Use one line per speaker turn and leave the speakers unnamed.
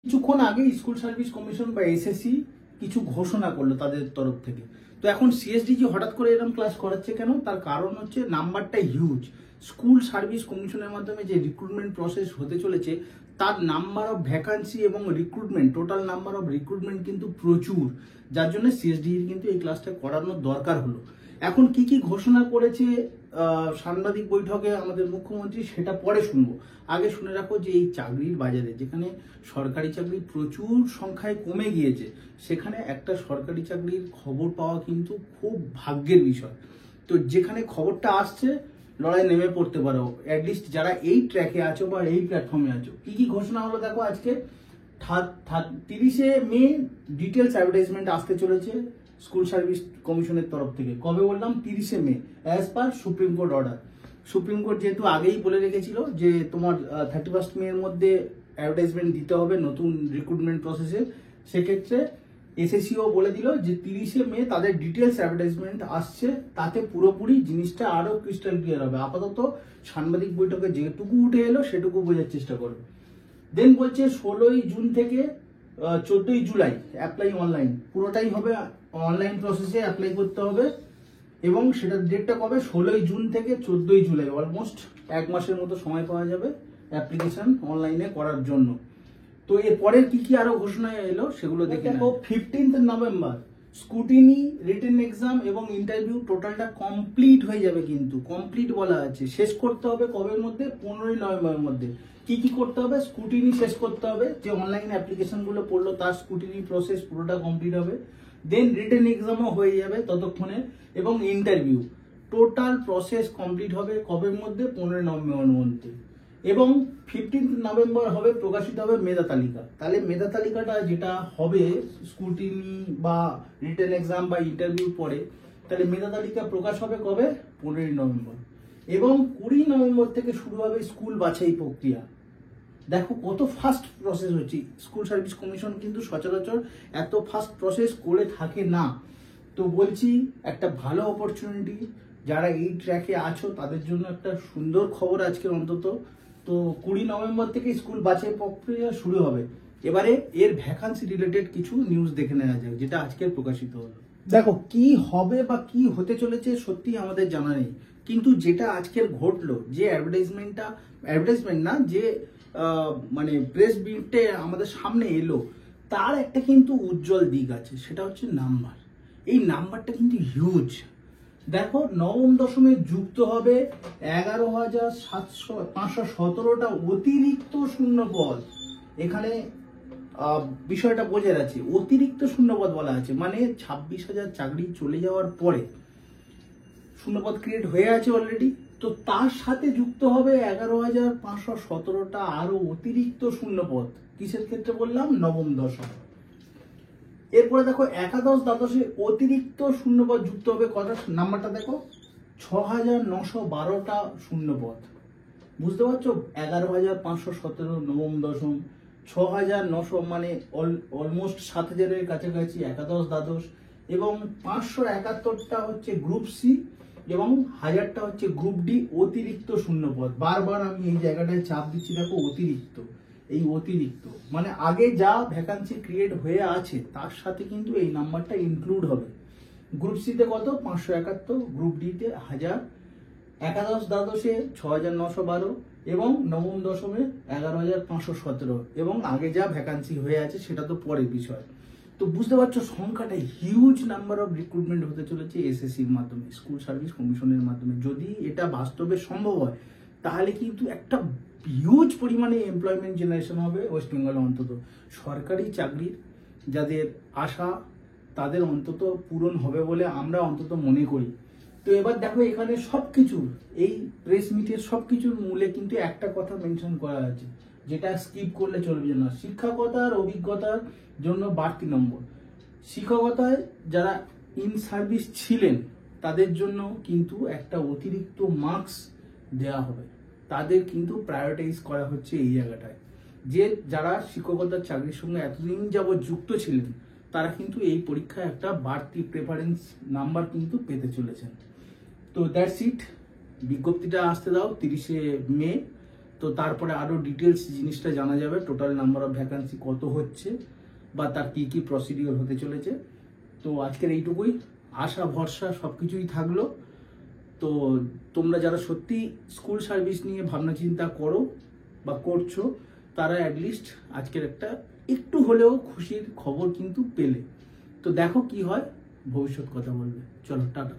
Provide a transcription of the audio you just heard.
কিছুক্ষণ আগে school service commission বা এসএসসি কিছু ঘোষণা করলো তাদের তরফ থেকে। তো এখন সিএসডিজি হঠাৎ করে এরকম ক্লাস করাচ্ছে কেন? তার কারণ হচ্ছে নাম্বারটা হিউজ। স্কুল সার্ভিস কমিশনের মাধ্যমে যে রিক্রুটমেন্ট প্রসেস হতে চলেছে তার নাম্বার অফ ভ্যাকান্সি এবং recruitment, total number of recruitment কিন্তু প্রচুর, যার জন্য সিএসডিজির কিন্তু এই ক্লাসটা করানোর দরকার হলো। এখন কি কি ঘোষণা করেছে সাংবাদিক বৈঠকে আমাদের মুখ্যমন্ত্রী, সেটা পরে শুনবো। আগে শুনে রাখো যে এই চাকরির বাজারে যেখানে সরকারি চাকরি প্রচুর সংখ্যায় কমে গিয়েছে, সেখানে একটা সরকারি চাকরির খবর পাওয়া কিন্তু খুব ভাগ্যের বিষয়। তো যেখানে খবরটা আসছে লড়াই নেমে পড়তে পারো, অ্যাটলিস্ট যারা এই ট্র্যাকে আছো বা এই প্ল্যাটফর্মে আছো। কি কি ঘোষণা হলো দেখো আজকে। 30শে মে ডিটেলস অ্যাডভার্টাইজমেন্ট আসতে চলেছে স্কুল সার্ভিস কমিশনের তরফ থেকে। কবে বললাম? 30শে May, as per supreme court order. Supreme court যেহেতু আগেই বলে রেখেছিল যে তোমার 31 মে এর মধ্যে অ্যাডভার্টাইজমেন্ট দিতে হবে নতুন রিক্রুটমেন্ট প্রসেসে, সেক্ষেত্রে এসএসসিও বলে দিল যে 30শে মে তাদের ডিটেলস অ্যাডভার্টাইজমেন্ট আসছে, তাতে পুরোপুরি জিনিসটা আরো ক্রিস্টাল ক্লিয়ার হবে। আপাতত সাংবাদিক বৈঠকে যেটুকু উঠে এলো সেটুকু বোঝার চেষ্টা করবে। দেন বলছে 16ই জুন থেকে 14ই জুলাই অ্যাপ্লাই অনলাইন, পুরোটাই হবে অনলাইন প্রসেসে অ্যাপ্লাই করতে হবে। এবং সেটার ডেটটা কবে? 16ই জুন থেকে 14ই জুলাই, অলমোস্ট এক মাসের মতো সময় পাওয়া যাবে অ্যাপ্লিকেশন অনলাইনে করার জন্য। তো এর পরের কি কি আরো ঘোষণা এলো সেগুলো দেখে নেবো। 15 নভেম্বর স্কুটিনি, রিটেন এক্সাম এবং ইন্টারভিউ টোটালটা কমপ্লিট হয়ে যাবে। কিন্তু কমপ্লিট বলা আছে, শেষ করতে হবে কবের মধ্যে? 15ই নভেম্বরের মধ্যে। কি কি করতে হবে? স্কুটিনি শেষ করতে হবে, যে অনলাইন অ্যাপ্লিকেশন গুলো পড়লো তার স্কুটিনি প্রসেস পুরোটা কমপ্লিট হবে। দেন রিটেন এক্সামও হয়ে যাবে ততক্ষণে, এবং ইন্টারভিউ টোটাল প্রসেস কমপ্লিট হবে কবের মধ্যে? 15ই নভেম্বরের মধ্যে। এবং 15 নভেম্বর হবে প্রকাশিত হবে মেধা তালিকা। তাহলে মেধা তালিকাটা যেটা হবে স্কুটিনি বা রিটেন এক্সাম বা ইন্টারভিউ পরে, তাহলে মেধা তালিকা প্রকাশ হবে কবে? 15ই নভেম্বর। এবং 20 নভেম্বর থেকে শুরু হবে স্কুল বাছাই প্রক্রিয়া। দেখো কত ফাস্ট প্রসেস হচ্ছে। স্কুল সার্ভিস কমিশন কিন্তু সচরাচর এত ফাস্ট প্রসেস করে থাকে না। তো বলছি একটা ভালো অপরচুনিটি, যারা এই ট্র্যাকে আছো তাদের জন্য একটা সুন্দর খবর আজকের অন্তত। তো 20 নভেম্বর থেকে স্কুল বাছাই প্রক্রিয়া শুরু হবে। এবারে এর ভ্যাকান্সি রিলেটেড কিছু নিউজ দেখে নেওয়া যাক, যেটা আজকের প্রকাশিত হলো। দেখো কি হবে বা কি হতে চলেছে সত্যি আমাদের জানা নেই, কিন্তু যেটা আজকের ঘটলো, যে অ্যাডভার্টাইজমেন্ট না, যে মানে প্রেস বিটে আমাদের সামনে এলো, তার একটা কিন্তু উজ্জ্বল দিক আছে, সেটা হচ্ছে নাম্বার। এই নাম্বারটা কিন্তু হিউজ। দেখো নবম দশমে যুক্ত হবে 11,517টা অতিরিক্ত শূন্য পদ। এখানে বিষয়টা বোঝার আছে, অতিরিক্ত শূন্যপদ বলা আছে, মানে 26,000 চাকরি চলে যাওয়ার পরে শূন্যপদ ক্রিয়েট হয়ে আছে অলরেডি। তো তার সাথে যুক্ত হবে 11,517টা আরো অতিরিক্ত শূন্যপদ। কিসের ক্ষেত্রে বললাম? নবম দশম। এরপরে দেখো একাদশ দ্বাদশে অতিরিক্ত শূন্যপদ যুক্ত হবে। কত নাম্বারটা দেখো? 6,912টা শূন্যপদ। বুঝতে পারছো? 11,517 নবম দশম, 6,900 মানে অলমোস্ট 7,000-এর কাছাকাছি একাদশ দ্বাদশ, এবং 571টা হচ্ছে গ্রুপ সি, এবং 1000টা হচ্ছে গ্রুপ ডি অতিরিক্ত শূন্যপদ। বারবার আমি এই জায়গাটায় চাপ দিচ্ছি, দেখো অতিরিক্ত। এই অতিরিক্ত মানে আগে যা ভ্যাকান্সি ক্রিয়েট হয়ে আছে তার সাথে কিন্তু এই নাম্বারটা ইনক্লুড হবে। গ্রুপ সিতে কত? 571, গ্রুপ ডিতে 1000, একাদশ দ্বাদশে 6,912, এবং নবম দশমে 11,517, এবং আগে যা ভ্যাকান্সি হয়ে আছে সেটা তো পরের বিষয়। তো বুঝতে পারছো সংখ্যাটা হিউজ নাম্বার অফ রিক্রুটমেন্ট হতে চলেছে এসএসসির মাধ্যমে, স্কুল সার্ভিস কমিশনের মাধ্যমে। যদি এটা বাস্তবে সম্ভব হয় তাহলে কিন্তু একটা হিউজ পরিমাণে এমপ্লয়মেন্ট জেনারেশন হবে ওয়েস্ট বেঙ্গলে। অন্তত সরকারি চাকরির যাদের আশা তাদের অন্তত পূরণ হবে বলে আমরা অন্তত মনে করি। তো এবার দেখো এখানে সবকিছু, এই প্রেস মিটের সবকিছুর মূলে কিন্তু একটা কথা মেনশন করা আছে, যেটা স্কিপ করলে চলবে না। শিক্ষকতার অভিজ্ঞতার জন্য বাড়তি নম্বর। শিক্ষকতায় যারা ইন সার্ভিস ছিলেন তাদের জন্য কিন্তু একটা অতিরিক্ত মার্কস দেওয়া হবে, তাদের কিন্তু প্রায়োরিটাইজ করা হচ্ছে এই জায়গাটায়। যে যারা শিক্ষকতার চাকরির সঙ্গে এতদিন যাবৎ যুক্ত ছিলেন তারা কিন্তু এই পরীক্ষায় একটা বাড়তি প্রেফারেন্স নাম্বার কিন্তু পেতে চলেছেন। তো দ্যাটস ইট। বিজ্ঞপ্তিটা আসতে দাও 30শে মে, তো তারপরে আরও ডিটেলস জিনিসটা জানা যাবে, টোটাল নাম্বার অফ ভ্যাকান্সি কত হচ্ছে বা তার কী কী প্রসিডিওর হতে চলেছে। তো আজকের এইটুকুই, আশা ভরসা সব কিছুই থাকলো। তো তোমরা যারা সত্যি স্কুল সার্ভিস নিয়ে ভাবনা চিন্তা করো বা করছো, তারা অ্যাটলিস্ট আজকের একটা একটু হলেও খুশির খবর কিন্তু পেলে। তো দেখো কি হয়, ভবিষ্যৎ কথা বলবে। চলো, টাটা।